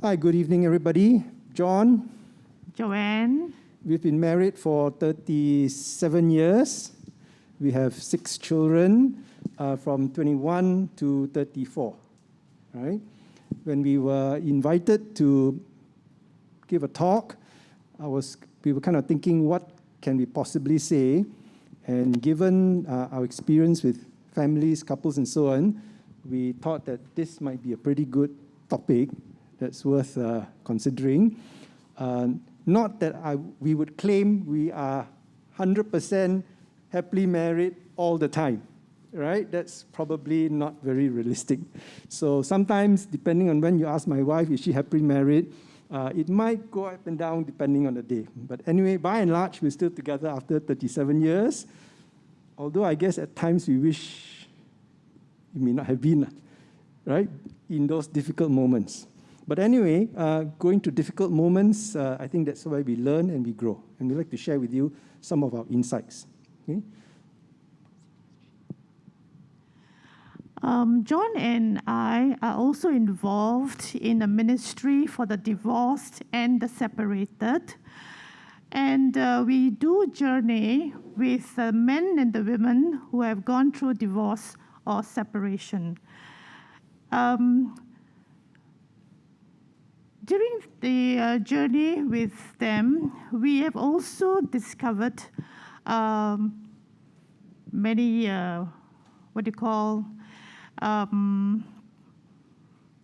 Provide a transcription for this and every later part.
Hi, good evening, everybody. John. Joann. We've been married for 37 years. We have 6 children from 21 to 34. Right? When we were invited to give a talk, we were kind of thinking, what can we possibly say? And given our experience with families, couples, and so on, we thought that this might be a pretty good topic that's worth considering. Not that we would claim we are 100% happily married all the time, right? That's probably not very realistic. So sometimes, depending on when you ask my wife, is she happily married, it might go up and down depending on the day. But anyway, by and large, we're still together after 37 years. Although I guess at times we wish it may not have been, right, in those difficult moments. But anyway, going through difficult moments, I think that's why we learn and we grow. And we'd like to share with you some of our insights. Okay? John and I are also involved in a ministry for the divorced and the separated. And we do journey with the men and the women who have gone through divorce or separation. During the journey with them, we have also discovered many,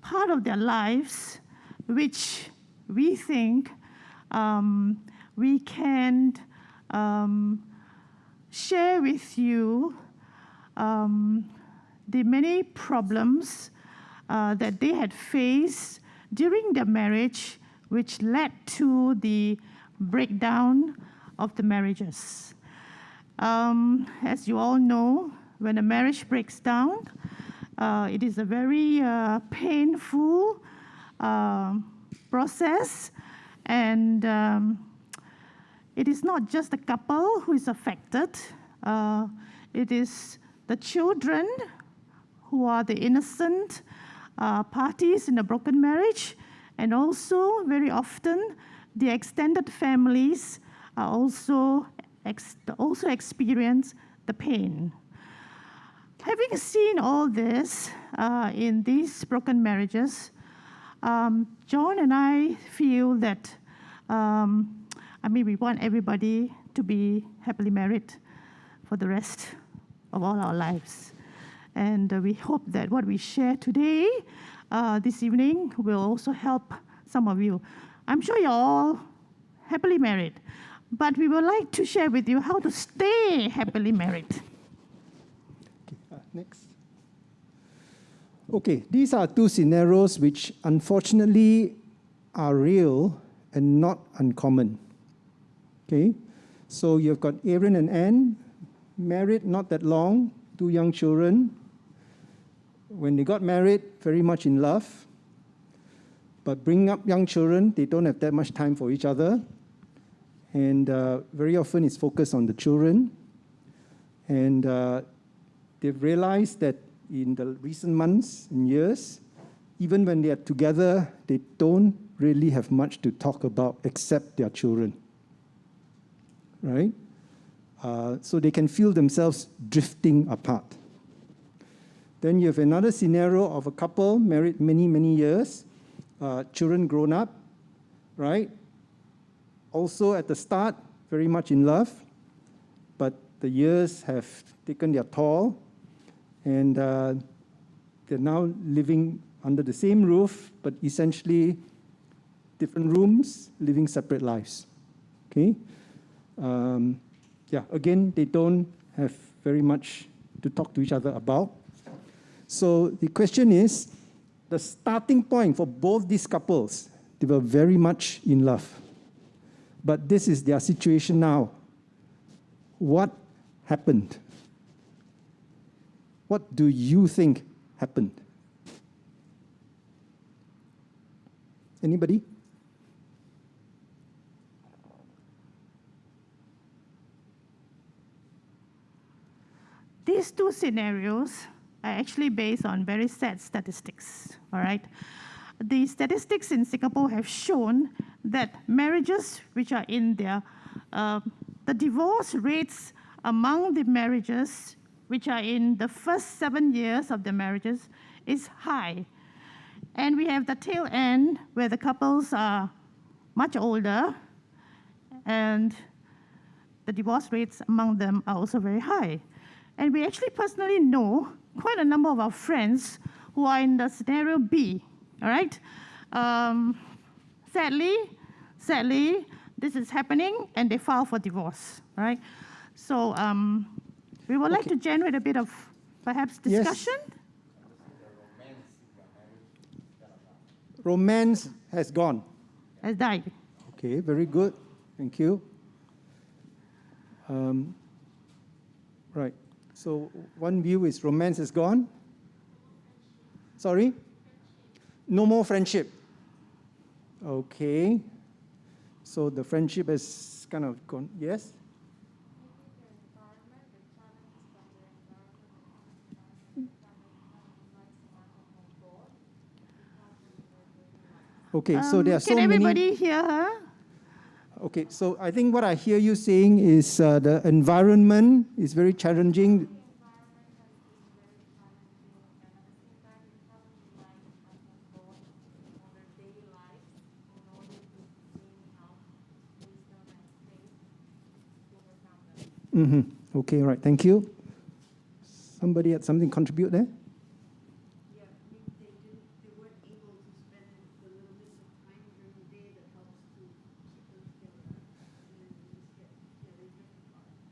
part of their lives, which we think we can share with you the many problems that they had faced during their marriage, which led to the breakdown of the marriages. As you all know, when a marriage breaks down, it is a very painful process, and it is not just the couple who is affected. It is the children who are the innocent parties in a broken marriage, and also very often the extended families are also experience the pain. Having seen all this in these broken marriages, John and I feel that we want everybody to be happily married for the rest of all our lives. And we hope that what we share today, this evening, will also help some of you. I'm sure you're all happily married, but we would like to share with you how to stay happily married. Okay, next. Okay, these are 2 scenarios which unfortunately are real and not uncommon. Okay, so you've got Aaron and Anne, married not that long, 2 young children. When they got married, very much in love. But bringing up young children, they don't have that much time for each other. And very often it's focused on the children. And they've realized that in the recent months and years, even when they are together, they don't really have much to talk about except their children. Right? So they can feel themselves drifting apart. Then you have another scenario of a couple married many, many years, children grown up, right? Also at the start, very much in love, but the years have taken their toll, and they're now living under the same roof, but essentially different rooms, living separate lives. Okay? Again, they don't have very much to talk to each other about. So the question is, the starting point for both these couples, they were very much in love. But this is their situation now. What happened? What do you think happened? Anybody? These 2 scenarios are actually based on very sad statistics, all right? the statistics in Singapore have shown that marriages which are in their, the divorce rates among the marriages which are in the first 7 years of the marriages is high. And we have the tail end where the couples are much older and the divorce rates among them are also very high. And we actually personally know quite a number of our friends who are in the scenario B, all right? Sadly, this is happening and they file for divorce, all right? So we would like to generate a bit of perhaps discussion. Yes. Romance has gone. Has died. Okay, very good. Thank you. Right. So one view is romance is gone. Sorry? No more friendship. Okay. So the friendship has kind of gone. Yes? Okay, so there are so can many. everybody hear her? Okay, so I think what I hear you saying is the environment is very challenging. Okay, right, thank you. Somebody had something to contribute there?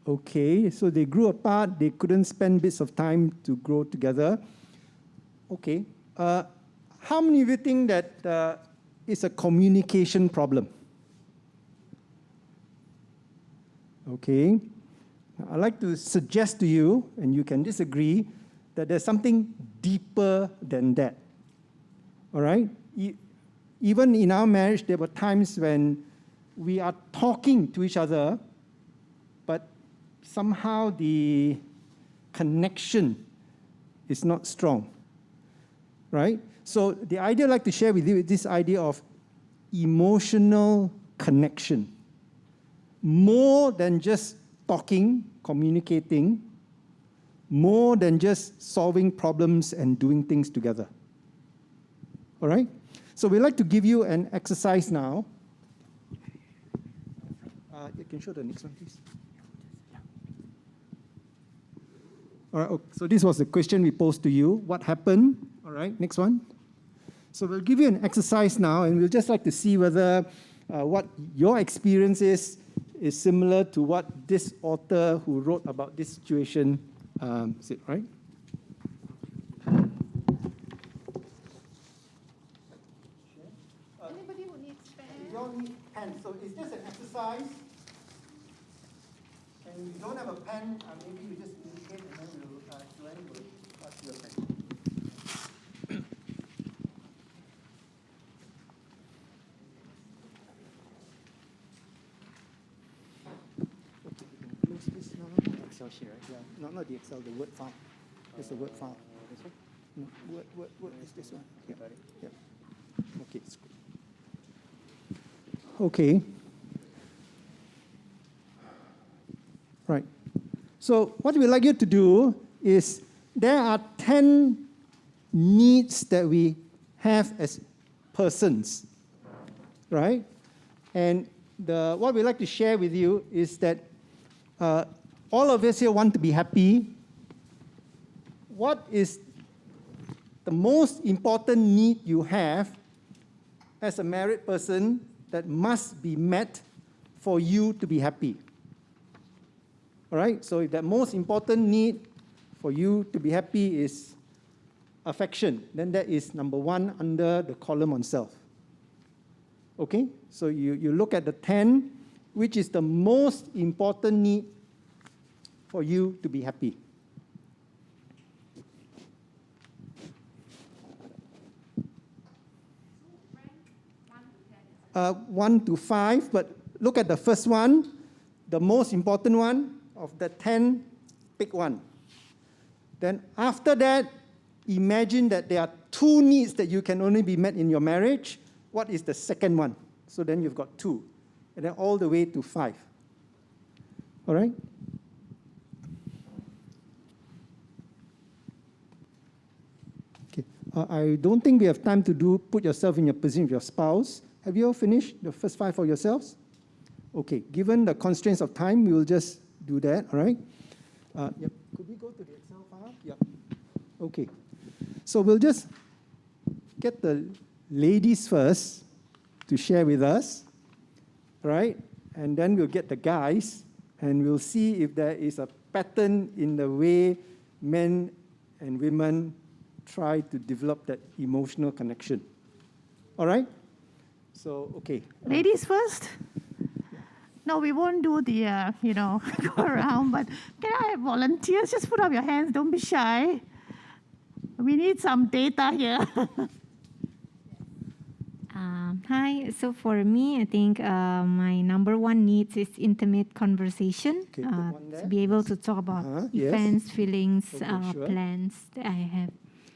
Okay, so they grew apart, they couldn't spend bits of time to grow together. Okay, how many of you think that it's a communication problem? Okay, I'd like to suggest to you, and you can disagree, that there's something deeper than that. All right? Even in our marriage, there were times when we are talking to each other, but somehow the connection is not strong, right? So the idea I'd like to share with you is this idea of emotional connection. More than just talking, communicating, more than just solving problems and doing things together. All right? So we'd like to give you an exercise now. You can show the next one, please. All right, so this was the question we posed to you. What happened? All right, next one. So we'll give you an exercise now, and we'll just like to see whether what your experience is similar to what this author who wrote about this situation said, right? Anybody who needs pen? You don't need pen, so it's just an exercise. And if you don't have a pen, maybe you just indicate and then Joann will pass you a pen. Close this now. Excel sheet, right? Yeah, not the Excel, the Word file. It's a Word file. This one? No, Word is this one. Yeah. Yeah. Okay, it's good. Okay. Right. So what we'd like you to do is there are 10 needs that we have as persons, right? And what we'd like to share with you is that all of us here want to be happy. What is the most important need you have as a married person that must be met for you to be happy? All right, so if that most important need for you to be happy is affection, then that is number one under the column on self. Okay, so you look at the 10, which is the most important need for you to be happy. Uh, 1 to 5, but look at the first one, the most important one. Of the 10, pick one. Then after that, imagine that there are two needs that you can only be met in your marriage. What is the second one? So then you've got 2, and then all the way to 5. All right? Okay. I don't think we have time to put yourself in your position with your spouse. Have you all finished the first 5 for yourselves? Okay. Given the constraints of time, we will just do that. All right? Yep. Could we go to the Excel file? Yep. Okay. So we'll just get the ladies first to share with us, right? And then we'll get the guys, and we'll see if there is a pattern in the way men and women try to develop that emotional connection. All right? So, okay. Ladies first? No, we won't do the, go around, but can I have volunteers? Just put up your hands, don't be shy. We need some data here. Hi, so for me, I think my number one needs is intimate conversation. Okay, put one there. To be able to talk about yes. events, feelings, Okay, sure. plans that I have.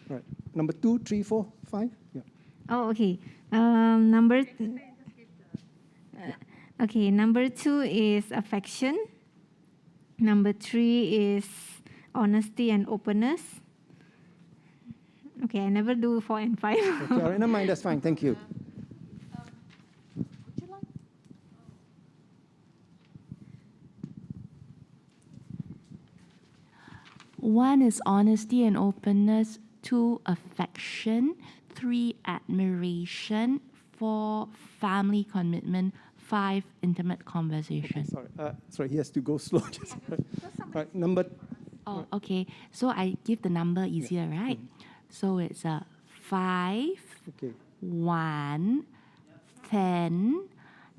Right. Number 2, 3, 4, 5? Yeah. Oh, okay. Number 2 is affection. Number 3 is honesty and openness. Okay, I never do 4 and 5. Okay, all right, never mind, that's fine, thank you. Would you like? 1 is honesty and openness, 2, affection, 3, admiration, 4, family commitment, 5, intimate conversation. Okay, sorry, he has to go slow. Right, number. Oh, okay. So I give the number easier, right? So it's 5, Okay. 1, 10,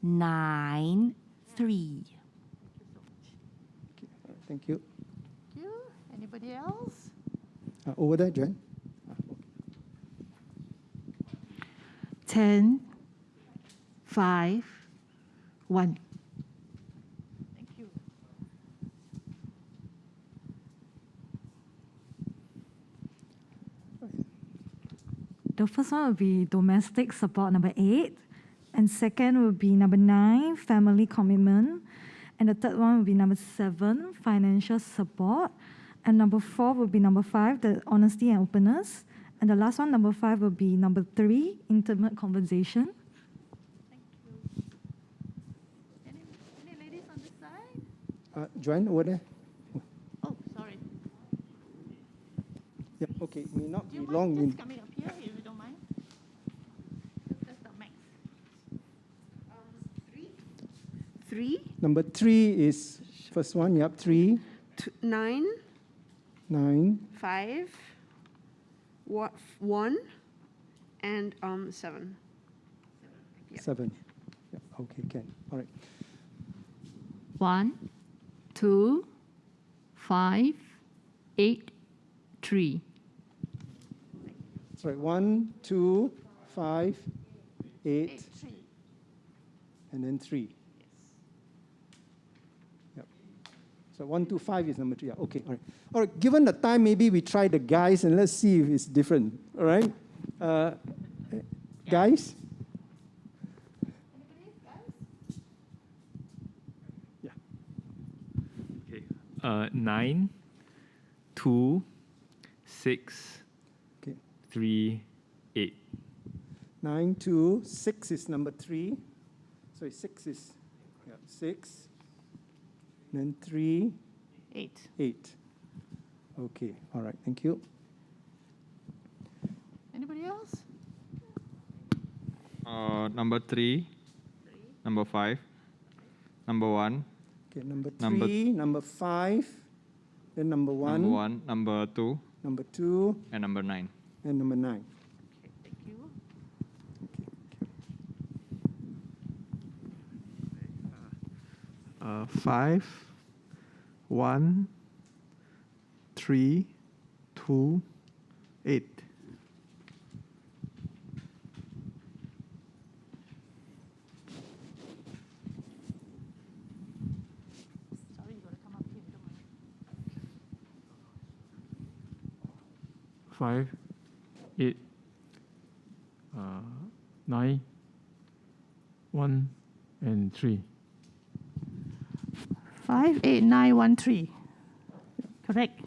9, 3. Okay, all right, thank you. Thank you. Anybody else? Over there, Joann. 10, 5, 1. Thank you. The first one will be domestic support, number 8. And second will be number 9, family commitment. And the third one will be number 7, financial support. And number 4 will be number 5, the honesty and openness. And the last one, number 5, will be number 3, intimate conversation. Thank you. Any ladies on this side? Joann, over there. Oh, sorry. Yeah, okay, it may not Do be you long. mind just coming up here, if you don't mind? That's the max. 3, Number 3 is first one, yep, 3, 9, 9, 5, 1, and 7. Yep. 7. Yeah, okay, Ken. All right. 1, 2, 5, 8, 3. Sorry, 1, 2, 5, 8, 3. and then 3. Yep. So 1, 2, 5 is number 3. Yeah, okay, all right. All right, given the time, maybe we try the guys and let's see if it's different. All right? Guys? Yeah. Okay. 9, 2, 6, Okay. 3, 8. 9, 2, 6 is number 3. Sorry, 6 is 6. Then 3, 8. 8. Okay, all right, thank you. Anybody else? Number 3, number 5, number 1, Okay, number 3, Number- number 5, then number 1, number 1, number 2, number 2, and number 9. and number 9. Okay, thank you. 5, 1, 3, 2, 8. Sorry, you got to come up here. Don't mind. 5, 8, 9, 1, and 3. 5, 8, 9, 1, 3. Correct.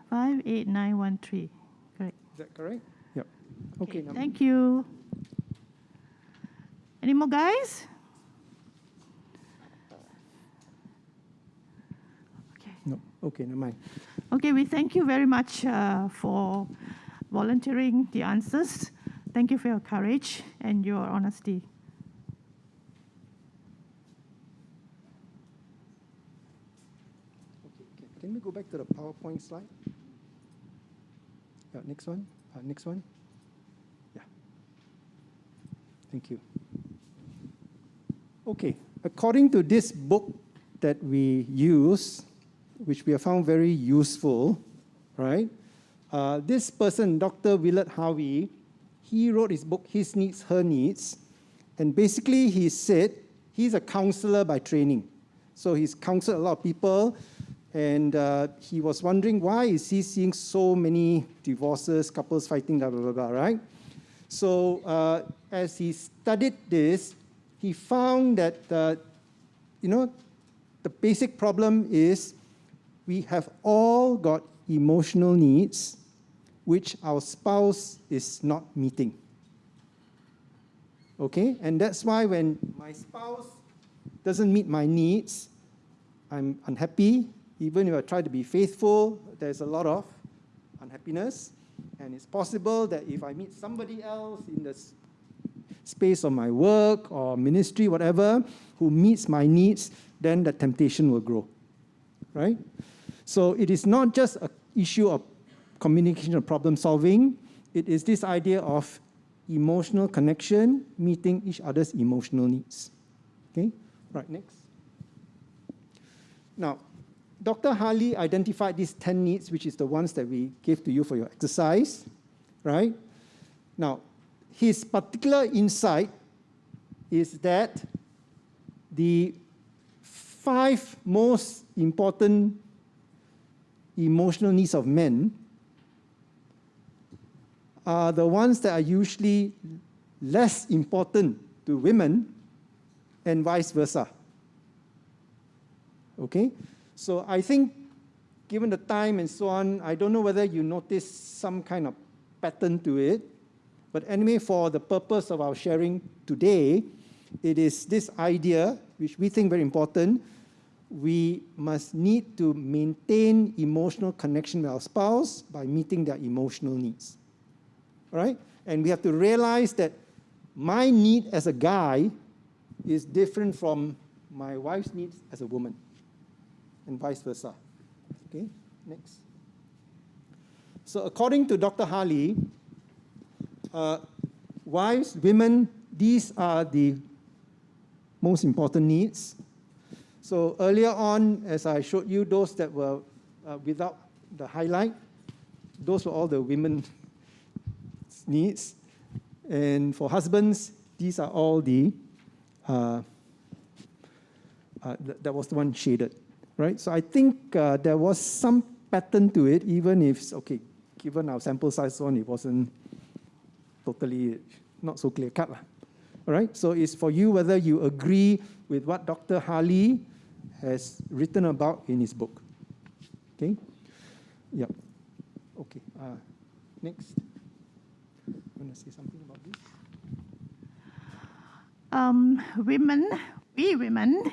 5, 8, 9, 1, 3. Correct. Is that correct? Yep. Okay. Now, Thank you. Any more guys? Okay. no. Okay, never mind. Okay, we thank you very much for volunteering the answers. Thank you for your courage and your honesty. Okay. Can we go back to the PowerPoint slide? Yeah, next one. Next one. Yeah. Thank you. Okay. According to this book that we use, which we have found very useful, right? This person, Dr. Willard Harvey, he wrote his book, His Needs, Her Needs. And basically, he said he's a counselor by training. So he's counseled a lot of people. And he was wondering, why is he seeing so many divorces, couples fighting, blah, blah, blah, blah, right? So as he studied this, he found that, the basic problem is we have all got emotional needs which our spouse is not meeting. Okay? And that's why when my spouse doesn't meet my needs, I'm unhappy. Even if I try to be faithful, there's a lot of unhappiness. And it's possible that if I meet somebody else in the space of my work or ministry, whatever, who meets my needs, then the temptation will grow, right? So it is not just an issue of communication or problem solving. It is this idea of emotional connection, meeting each other's emotional needs. Okay? Right, next. Now, Dr. Harley identified these 10 needs, which is the ones that we gave to you for your exercise, right? Now, his particular insight is that the 5 most important emotional needs of men are the ones that are usually less important to women and vice versa. Okay? So I think, given the time and so on, I don't know whether you notice some kind of pattern to it. But anyway, for the purpose of our sharing today, it is this idea, which we think very important. We must need to maintain emotional connection with our spouse by meeting their emotional needs. All right? And we have to realize that my need as a guy is different from my wife's needs as a woman, and vice versa. Okay, next. So according to Dr. Harley, wives, women, these are the most important needs. So earlier on, as I showed you, those that were without the highlight, those were all the women's needs. And for husbands, these are all the, that was the one shaded, right? So I think there was some pattern to it, even if, okay, given our sample size one, it wasn't totally not so clear-cut. All right, so it's for you whether you agree with what Dr. Harley has written about in his book. Okay? Yeah. Okay. Next. You want to say something about this? We women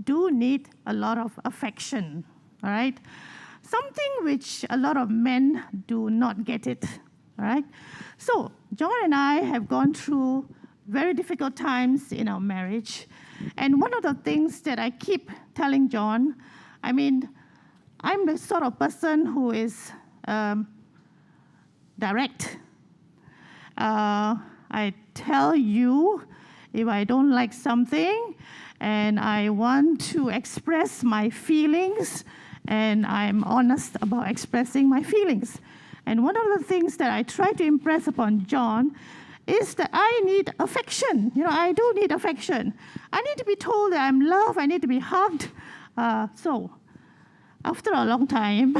do need a lot of affection, all right? Something which a lot of men do not get it, all right? So John and I have gone through very difficult times in our marriage. And one of the things that I keep telling John, I mean, I'm the sort of person who is direct. I tell you if I don't like something and I want to express my feelings, and I'm honest about expressing my feelings. And one of the things that I try to impress upon John is that I need affection. You know, I do need affection. I need to be told that I'm loved. I need to be hugged. So after a long time,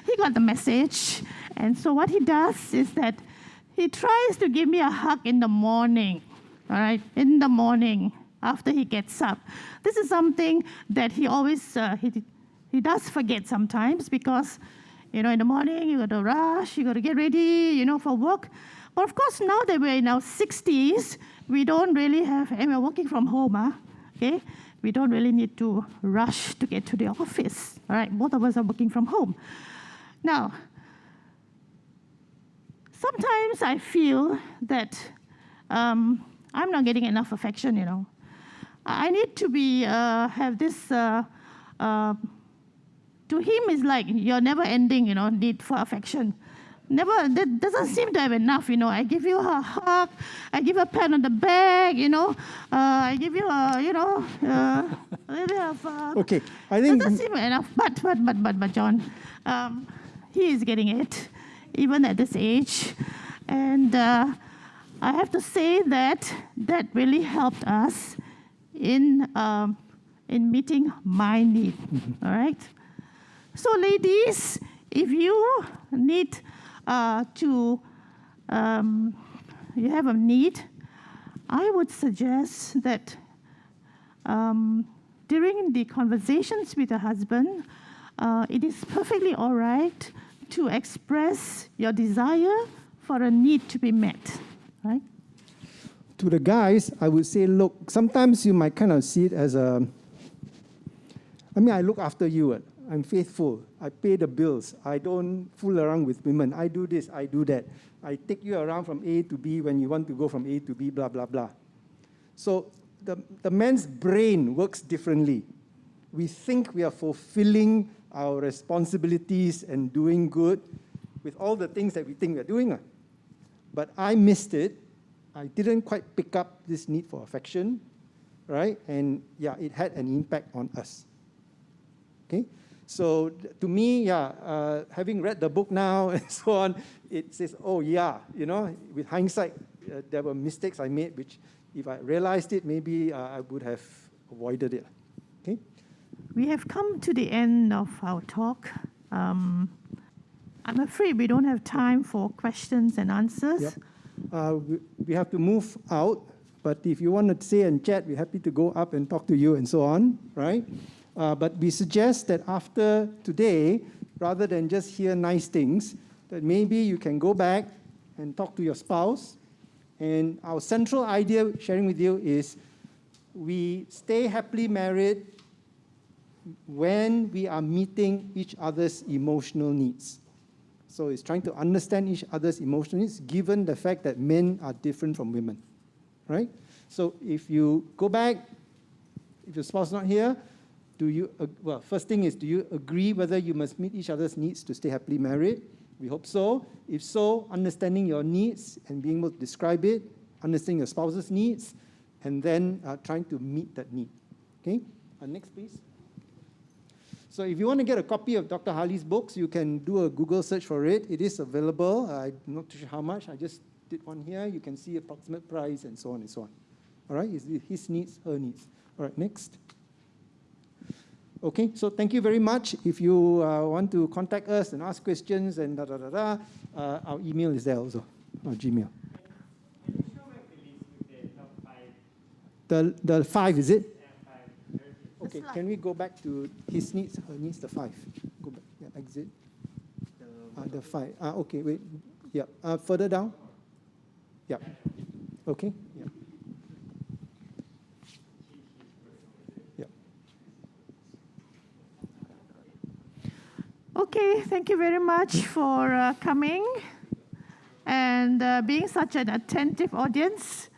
he got the message. And so what he does is that he tries to give me a hug in the morning, all right, in the morning after he gets up. This is something that he always, he does forget sometimes because, in the morning you got to rush, you got to get ready, for work. But of course, now that we're in our 60s, we don't really have, and we're working from home, okay? We don't really need to rush to get to the office, all right? Both of us are working from home. Now, sometimes I feel that I'm not getting enough affection, I need to be, have this, to him it's like your never-ending, need for affection. That doesn't seem to have enough, I give you a hug, I give a pat on the back, I give you a little bit of... Okay, I think... Doesn't seem enough, but John, he is getting it, even at this age. And I have to say that really helped us in meeting my need, all right? So ladies, if you need you have a need, I would suggest that during the conversations with your husband, it is perfectly all right to express your desire for a need to be met, right? To the guys, I would say, look, sometimes you might kind of see it as I look after you. I'm faithful. I pay the bills. I don't fool around with women. I do this, I do that. I take you around from A to B when you want to go from A to B, blah, blah, blah. So the man's brain works differently. We think we are fulfilling our responsibilities and doing good with all the things that we think we're doing. But I missed it. I didn't quite pick up this need for affection, right? And yeah, it had an impact on us. Okay? So to me, having read the book now and so on, it says, oh yeah, with hindsight, there were mistakes I made, which if I realized it, maybe I would have avoided it. Okay? We have come to the end of our talk. I'm afraid we don't have time for questions and answers. Yep. We have to move out, but if you want to say and chat, we're happy to go up and talk to you and so on, right? But we suggest that after today, rather than just hear nice things, that maybe you can go back and talk to your spouse. And our central idea sharing with you is we stay happily married when we are meeting each other's emotional needs. So it's trying to understand each other's emotional needs, given the fact that men are different from women, right? So if you go back, if your spouse is not here, first thing is, do you agree whether you must meet each other's needs to stay happily married? We hope so. If so, understanding your needs and being able to describe it, understanding your spouse's needs, and then trying to meet that need. Okay? Next, please. So if you want to get a copy of Dr. Harley's books, you can do a Google search for it. It is available. I'm not too sure how much. I just did one here. You can see approximate price and so on and so on. All right? His needs, her needs. All right, next. Okay, so thank you very much. If you want to contact us and ask questions and our email is there also, our Gmail. The 5, is it? Okay, can we go back to his needs, her needs, the 5? Go back, exit. The 5. Okay, wait. Yeah, further down. Yeah. Okay. Yeah. Okay, thank you very much for coming and being such an attentive audience.